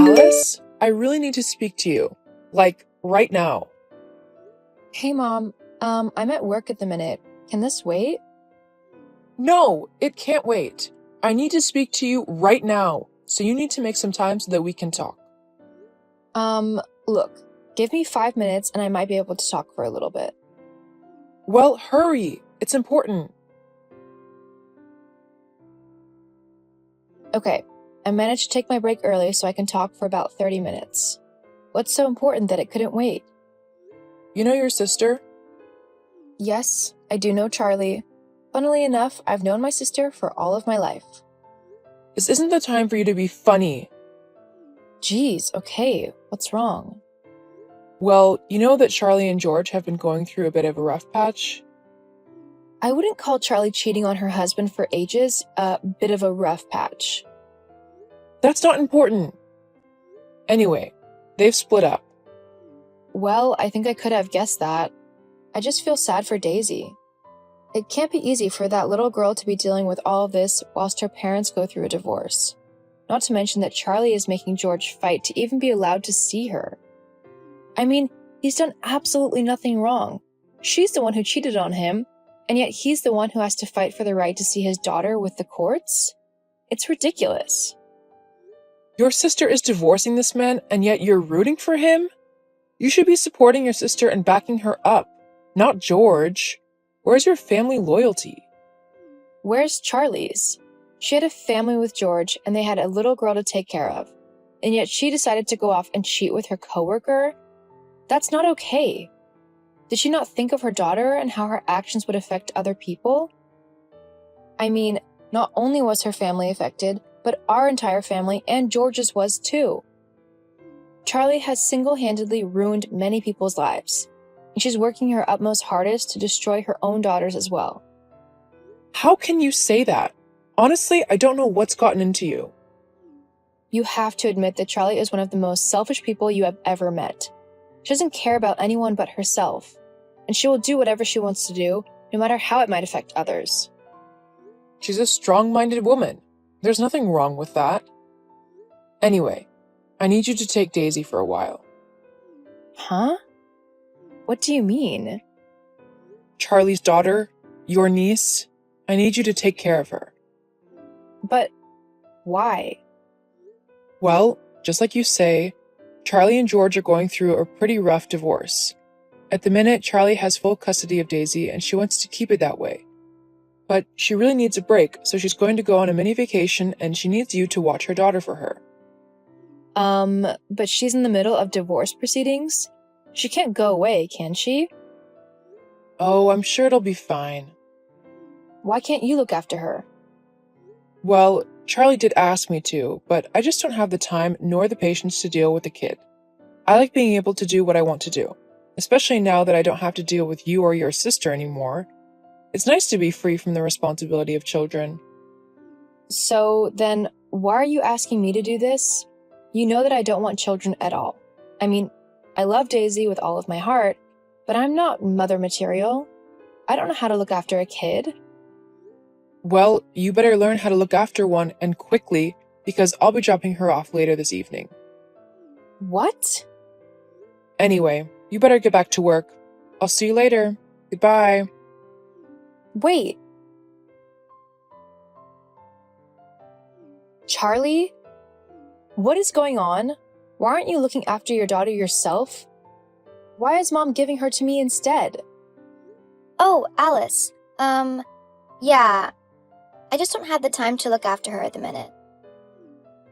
Alice, I really need to speak to you. Like, right now. Hey, Mom. I'm at work at the minute. Can this wait? No, it can't wait. I need to speak to you right now, so you need to make some time so that we can talk. Look, give me 5 minutes and I might be able to talk for a little bit. Well, hurry. It's important. Okay, I managed to take my break early so I can talk for about 30 minutes. What's so important that it couldn't wait? You know your sister? Yes, I do know Charlie. Funnily enough, I've known my sister for all of my life. This isn't the time for you to be funny. Geez, okay, what's wrong? Well, you know that Charlie and George have been going through a bit of a rough patch? I wouldn't call Charlie cheating on her husband for ages a bit of a rough patch. That's not important. Anyway, they've split up. Well, I think I could have guessed that. I just feel sad for Daisy. It can't be easy for that little girl to be dealing with all of this whilst her parents go through a divorce. Not to mention that Charlie is making George fight to even be allowed to see her. I mean, he's done absolutely nothing wrong. She's the one who cheated on him, and yet he's the one who has to fight for the right to see his daughter with the courts? It's ridiculous. Your sister is divorcing this man, and yet you're rooting for him? You should be supporting your sister and backing her up, not George. Where's your family loyalty? Where's Charlie's? She had a family with George, and they had a little girl to take care of. And yet she decided to go off and cheat with her coworker? That's not okay. Did she not think of her daughter and how her actions would affect other people? I mean, not only was her family affected, but our entire family and George's was too. Charlie has single-handedly ruined many people's lives, and she's working her utmost hardest to destroy her own daughters as well. How can you say that? Honestly, I don't know what's gotten into you. You have to admit that Charlie is one of the most selfish people you have ever met. She doesn't care about anyone but herself, and she will do whatever she wants to do, no matter how it might affect others. She's a strong-minded woman. There's nothing wrong with that. Anyway, I need you to take Daisy for a while. Huh? What do you mean? Charlie's daughter, your niece, I need you to take care of her. But why? Well, just like you say, Charlie and George are going through a pretty rough divorce. At the minute, Charlie has full custody of Daisy and she wants to keep it that way. But she really needs a break, so she's going to go on a mini vacation and she needs you to watch her daughter for her. But she's in the middle of divorce proceedings? She can't go away, can she? Oh, I'm sure it'll be fine. Why can't you look after her? Well, Charlie did ask me to, but I just don't have the time nor the patience to deal with the kid. I like being able to do what I want to do, especially now that I don't have to deal with you or your sister anymore. It's nice to be free from the responsibility of children. So then, why are you asking me to do this? You know that I don't want children at all. I mean, I love Daisy with all of my heart, but I'm not mother material. I don't know how to look after a kid. Well, you better learn how to look after one, and quickly, because I'll be dropping her off later this evening. What? Anyway, you better get back to work. I'll see you later. Goodbye. Wait. Charlie? What is going on? Why aren't you looking after your daughter yourself? Why is Mom giving her to me instead? Oh, Alice. Yeah. I just don't have the time to look after her at the minute.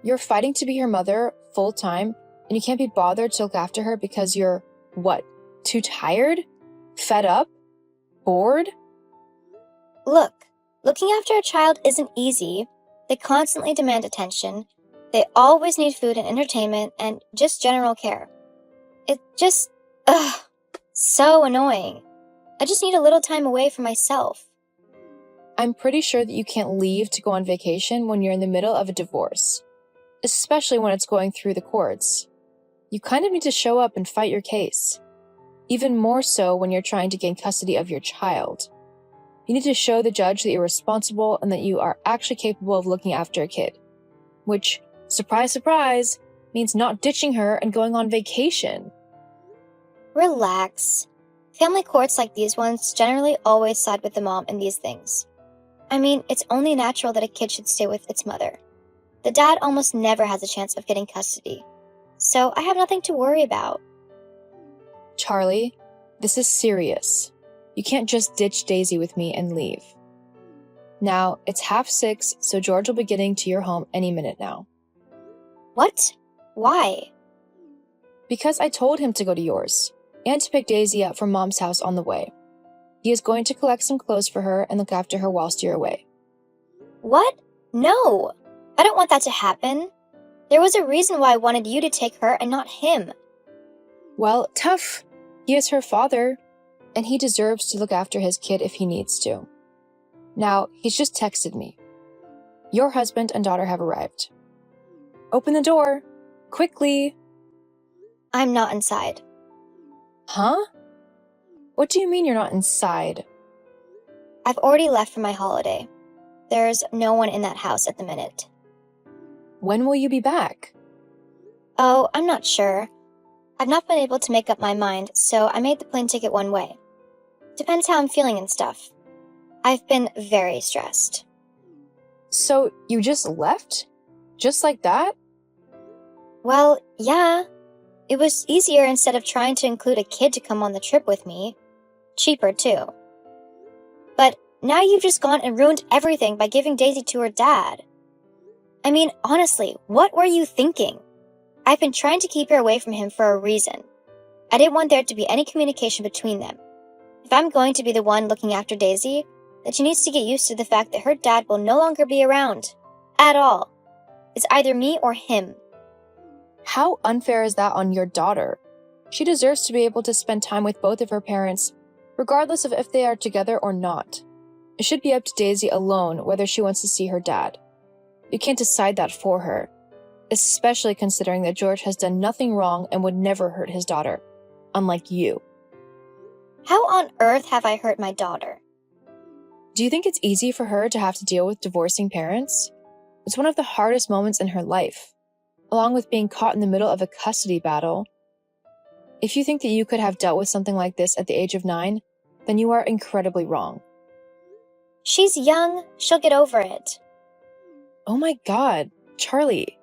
You're fighting to be her mother full-time, and you can't be bothered to look after her because you're, what, too tired? Fed up? Bored? Look, looking after a child isn't easy. They constantly demand attention. They always need food and entertainment and just general care. It just, so annoying. I just need a little time away from myself. I'm pretty sure that you can't leave to go on vacation when you're in the middle of a divorce, especially when it's going through the courts. You kind of need to show up and fight your case, even more so when you're trying to gain custody of your child. You need to show the judge that you're responsible and that you are actually capable of looking after a kid, which, surprise, surprise, means not ditching her and going on vacation. Relax. Family courts like these ones generally always side with the mom in these things. I mean, it's only natural that a kid should stay with its mother. The dad almost never has a chance of getting custody, so I have nothing to worry about. Charlie, this is serious. You can't just ditch Daisy with me and leave. Now, it's 6:30, so George will be getting to your home any minute now. What? Why? Because I told him to go to yours, and to pick Daisy up from Mom's house on the way. He is going to collect some clothes for her and look after her whilst you're away. What? No! I don't want that to happen. There was a reason why I wanted you to take her and not him. Well, tough. He is her father, and he deserves to look after his kid if he needs to. Now, he's just texted me. Your husband and daughter have arrived. Open the door. Quickly. I'm not inside. Huh? What do you mean you're not inside? I've already left for my holiday. There's no one in that house at the minute. When will you be back? Oh, I'm not sure. I've not been able to make up my mind, so I made the plane ticket one way. Depends how I'm feeling and stuff. I've been very stressed. So you just left? Just like that? Well, yeah. It was easier instead of trying to include a kid to come on the trip with me. Cheaper, too. But now you've just gone and ruined everything by giving Daisy to her dad. I mean, honestly, what were you thinking? I've been trying to keep her away from him for a reason. I didn't want there to be any communication between them. If I'm going to be the one looking after Daisy, then she needs to get used to the fact that her dad will no longer be around. At all. It's either me or him. How unfair is that on your daughter? She deserves to be able to spend time with both of her parents, regardless of if they are together or not. It should be up to Daisy alone whether she wants to see her dad. You can't decide that for her, especially considering that George has done nothing wrong and would never hurt his daughter, unlike you. How on earth have I hurt my daughter? Do you think it's easy for her to have to deal with divorcing parents? It's one of the hardest moments in her life, along with being caught in the middle of a custody battle. If you think that you could have dealt with something like this at the age of 9, then you are incredibly wrong. She's young. She'll get over it. Oh my God, Charlie,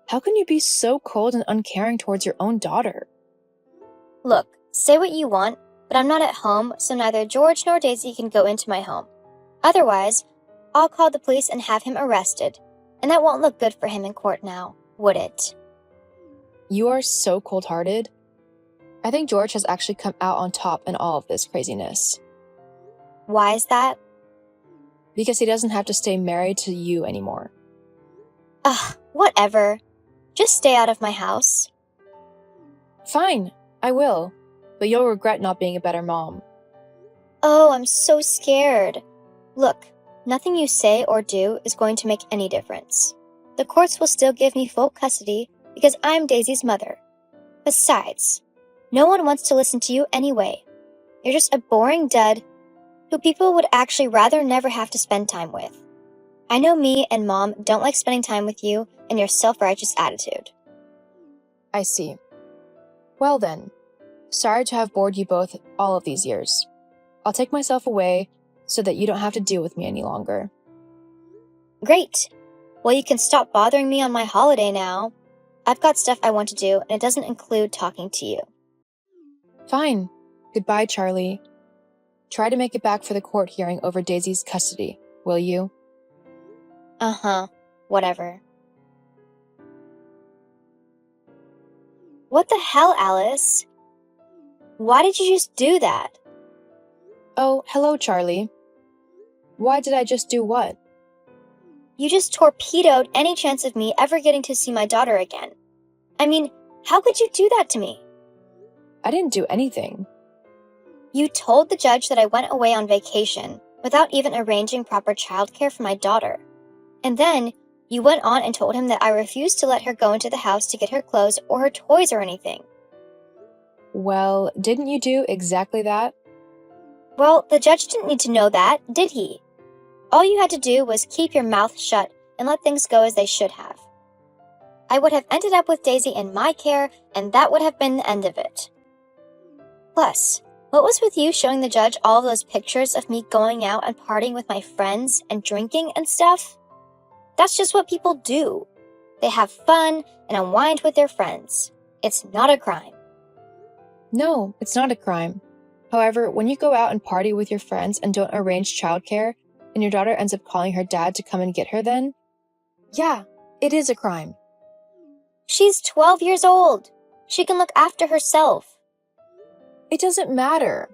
how can you be so cold and uncaring towards your own daughter? Look, say what you want, but I'm not at home, so neither George nor Daisy can go into my home. Otherwise, I'll call the police and have him arrested, and that won't look good for him in court now, would it? You are so cold-hearted. I think George has actually come out on top in all of this craziness. Why is that? Because he doesn't have to stay married to you anymore. Ugh, whatever. Just stay out of my house. Fine, I will, but you'll regret not being a better mom. Oh, I'm so scared. Look, nothing you say or do is going to make any difference. The courts will still give me full custody because I'm Daisy's mother. Besides, no one wants to listen to you anyway. You're just a boring dud who people would actually rather never have to spend time with. I know me and Mom don't like spending time with you and your self-righteous attitude. I see. Well then, sorry to have bored you both all of these years. I'll take myself away so that you don't have to deal with me any longer. Great. Well, you can stop bothering me on my holiday now. I've got stuff I want to do, and it doesn't include talking to you. Fine. Goodbye, Charlie. Try to make it back for the court hearing over Daisy's custody, will you? Uh-huh. Whatever. What the hell, Alice? Why did you just do that? Oh, hello, Charlie. Why did I just do what? You just torpedoed any chance of me ever getting to see my daughter again. I mean, how could you do that to me? I didn't do anything. You told the judge that I went away on vacation without even arranging proper childcare for my daughter. And then you went on and told him that I refused to let her go into the house to get her clothes or her toys or anything. Well, didn't you do exactly that? Well, the judge didn't need to know that, did he? All you had to do was keep your mouth shut and let things go as they should have. I would have ended up with Daisy in my care, and that would have been the end of it. Plus, what was with you showing the judge all of those pictures of me going out and partying with my friends and drinking and stuff? That's just what people do. They have fun and unwind with their friends. It's not a crime. No, it's not a crime. However, when you go out and party with your friends and don't arrange childcare, and your daughter ends up calling her dad to come and get her then, yeah, it is a crime. She's 12 years old. She can look after herself. It doesn't matter.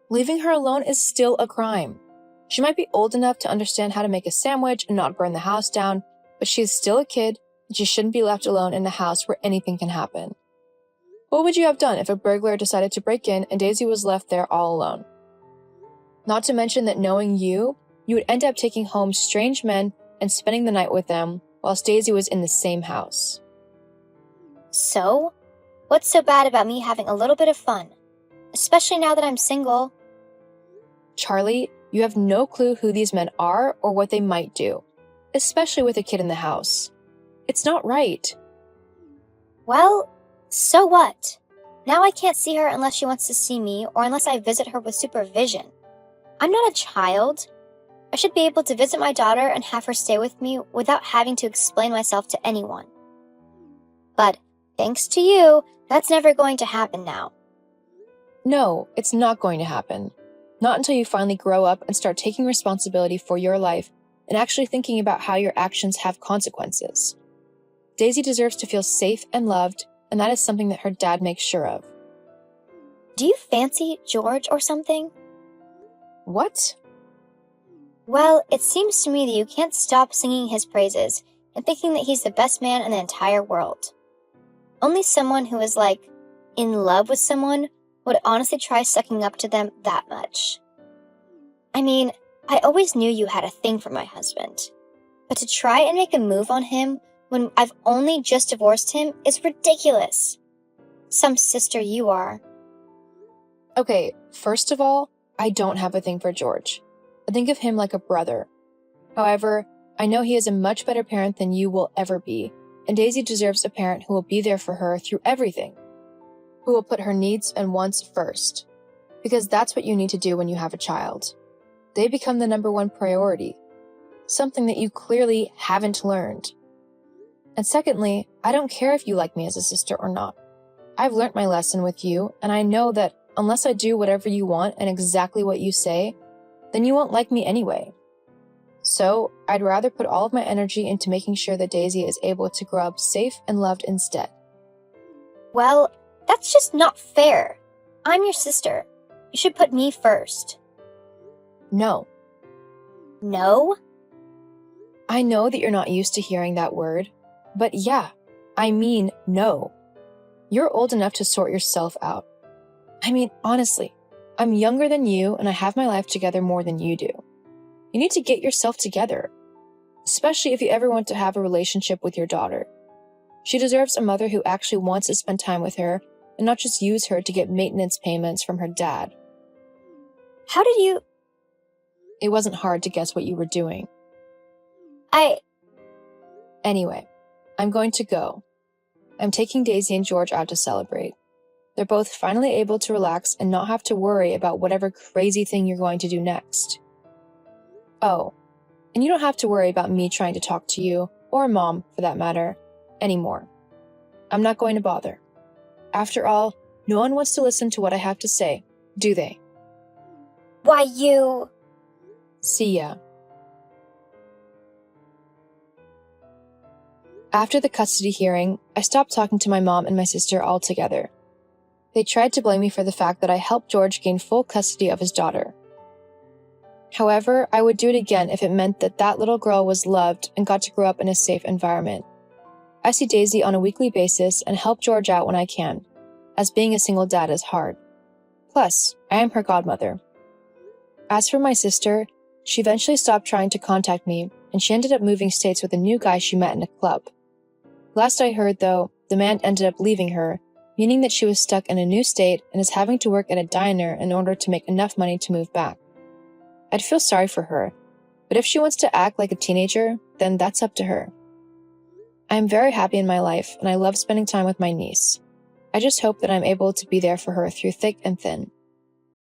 Leaving her alone is still a crime. She might be old enough to understand how to make a sandwich and not burn the house down, but she is still a kid, and she shouldn't be left alone in a house where anything can happen. What would you have done if a burglar decided to break in and Daisy was left there all alone? Not to mention that knowing you would end up taking home strange men and spending the night with them, whilst Daisy was in the same house. So? What's so bad about me having a little bit of fun? Especially now that I'm single. Charlie, you have no clue who these men are or what they might do, especially with a kid in the house. It's not right. Well, so what? Now I can't see her unless she wants to see me or unless I visit her with supervision. I'm not a child. I should be able to visit my daughter and have her stay with me without having to explain myself to anyone. But thanks to you, that's never going to happen now. No, it's not going to happen. Not until you finally grow up and start taking responsibility for your life and actually thinking about how your actions have consequences. Daisy deserves to feel safe and loved, and that is something that her dad makes sure of. Do you fancy George or something? What? Well, it seems to me that you can't stop singing his praises and thinking that he's the best man in the entire world. Only someone who is, in love with someone would honestly try sucking up to them that much. I mean, I always knew you had a thing for my husband. But to try and make a move on him when I've only just divorced him is ridiculous. Some sister you are. Okay, first of all, I don't have a thing for George. I think of him like a brother. However, I know he is a much better parent than you will ever be, and Daisy deserves a parent who will be there for her through everything, who will put her needs and wants first, because that's what you need to do when you have a child. They become the number one priority, something that you clearly haven't learned. And secondly, I don't care if you like me as a sister or not. I've learnt my lesson with you, and I know that unless I do whatever you want and exactly what you say, then you won't like me anyway. So, I'd rather put all of my energy into making sure that Daisy is able to grow up safe and loved instead. Well, that's just not fair. I'm your sister. You should put me first. No. No? I know that you're not used to hearing that word, but yeah, I mean no. You're old enough to sort yourself out. I mean, honestly, I'm younger than you and I have my life together more than you do. You need to get yourself together, especially if you ever want to have a relationship with your daughter. She deserves a mother who actually wants to spend time with her and not just use her to get maintenance payments from her dad. How did you... It wasn't hard to guess what you were doing. Anyway, I'm going to go. I'm taking Daisy and George out to celebrate. They're both finally able to relax and not have to worry about whatever crazy thing you're going to do next. Oh, and you don't have to worry about me trying to talk to you, or Mom, for that matter, anymore. I'm not going to bother. After all, no one wants to listen to what I have to say, do they? Why, you... See ya. After the custody hearing, I stopped talking to my mom and my sister altogether. They tried to blame me for the fact that I helped George gain full custody of his daughter. However, I would do it again if it meant that that little girl was loved and got to grow up in a safe environment. I see Daisy on a weekly basis and help George out when I can, as being a single dad is hard. Plus, I am her godmother. As for my sister, she eventually stopped trying to contact me, and she ended up moving states with a new guy she met in a club. Last I heard, though, the man ended up leaving her, meaning that she was stuck in a new state and is having to work at a diner in order to make enough money to move back. I'd feel sorry for her, but if she wants to act like a teenager, then that's up to her. I'm very happy in my life, and I love spending time with my niece. I just hope that I'm able to be there for her through thick and thin.